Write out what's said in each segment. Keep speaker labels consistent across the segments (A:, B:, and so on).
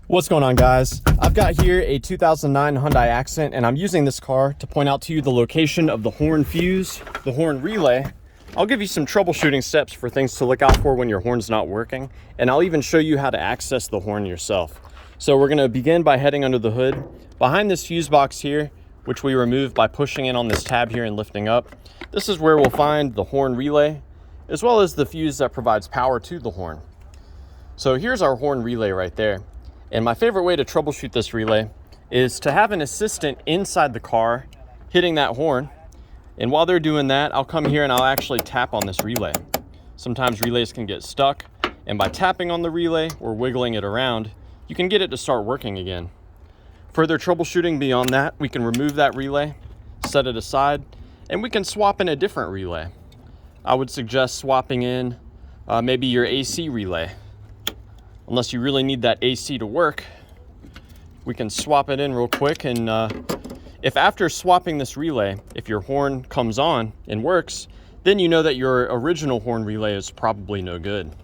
A: What's going on, guys? I've got here a 2009 Hyundai Accent, and I'm using this car to point out to you the location of the horn fuse, the horn relay. I'll give you some troubleshooting steps for things to look out for when your horn's not working, and I'll even show you how to access the horn yourself. So we're going to begin by heading under the hood. Behind this fuse box here, which we remove by pushing in on this tab here and lifting up, this is where we'll find the horn relay, as well as the fuse that provides power to the horn. So here's our horn relay right there. And my favorite way to troubleshoot this relay is to have an assistant inside the car hitting that horn. And while they're doing that, I'll come here and I'll actually tap on this relay. Sometimes relays can get stuck, and by tapping on the relay or wiggling it around, you can get it to start working again. Further troubleshooting beyond that, we can remove that relay, set it aside, and we can swap in a different relay. I would suggest swapping in maybe your AC relay. Unless you really need that AC to work, we can swap it in real quick. And if after swapping this relay, if your horn comes on and works, then you know that your original horn relay is probably no good.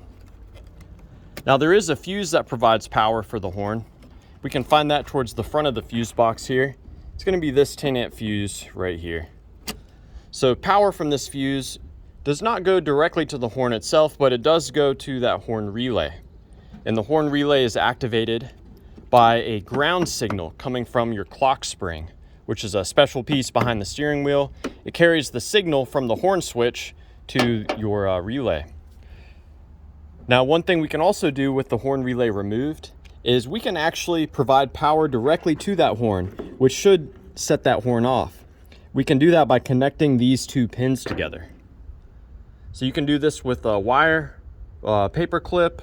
A: Now there is a fuse that provides power for the horn. We can find that towards the front of the fuse box here. It's going to be this 10-amp fuse right here. So power from this fuse does not go directly to the horn itself, but it does go to that horn relay. And the horn relay is activated by a ground signal coming from your clock spring, which is a special piece behind the steering wheel. It carries the signal from the horn switch to your relay. Now, one thing we can also do with the horn relay removed is we can actually provide power directly to that horn, which should set that horn off. We can do that by connecting these two pins together. So you can do this with a wire, paper clip,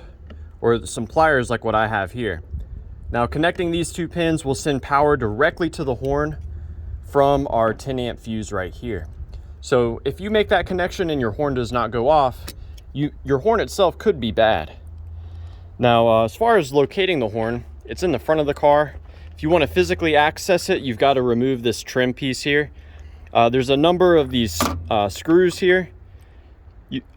A: or some pliers like what I have here. Now connecting these two pins will send power directly to the horn from our 10-amp fuse right here. So if you make that connection and your horn does not go off, your horn itself could be bad. Now as far as locating the horn, it's in the front of the car. If you want to physically access it, you've got to remove this trim piece here. There's a number of these screws here.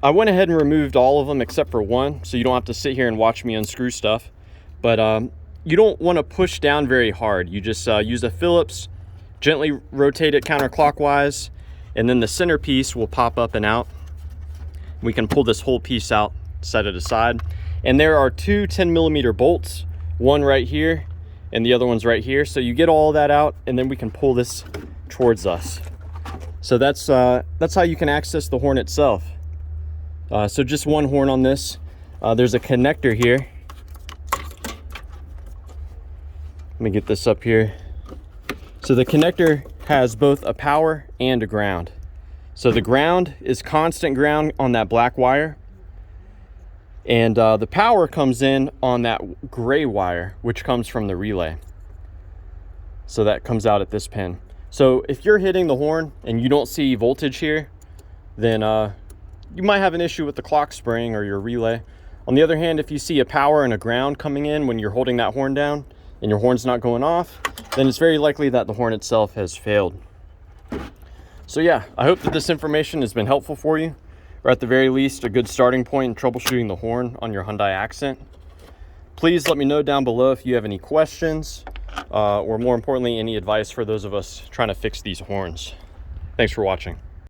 A: I went ahead and removed all of them except for one, so you don't have to sit here and watch me unscrew stuff. But you don't want to push down very hard. You just use a Phillips, gently rotate it counterclockwise, and then the center piece will pop up and out. We can pull this whole piece out, set it aside. And there are two 10mm bolts, one right here and the other one's right here. So you get all that out, and then we can pull this towards us. So that's how you can access the horn itself. So just one horn on this. There's a connector here. Let me get this up here. So the connector has both a power and a ground. So the ground is constant ground on that black wire. And the power comes in on that gray wire, which comes from the relay. So that comes out at this pin. So if you're hitting the horn and you don't see voltage here, then you might have an issue with the clock spring or your relay. On the other hand, if you see a power and a ground coming in when you're holding that horn down and your horn's not going off, then it's very likely that the horn itself has failed. So yeah, I hope that this information has been helpful for you, or at the very least, a good starting point in troubleshooting the horn on your Hyundai Accent. Please let me know down below if you have any questions, or more importantly, any advice for those of us trying to fix these horns. Thanks for watching.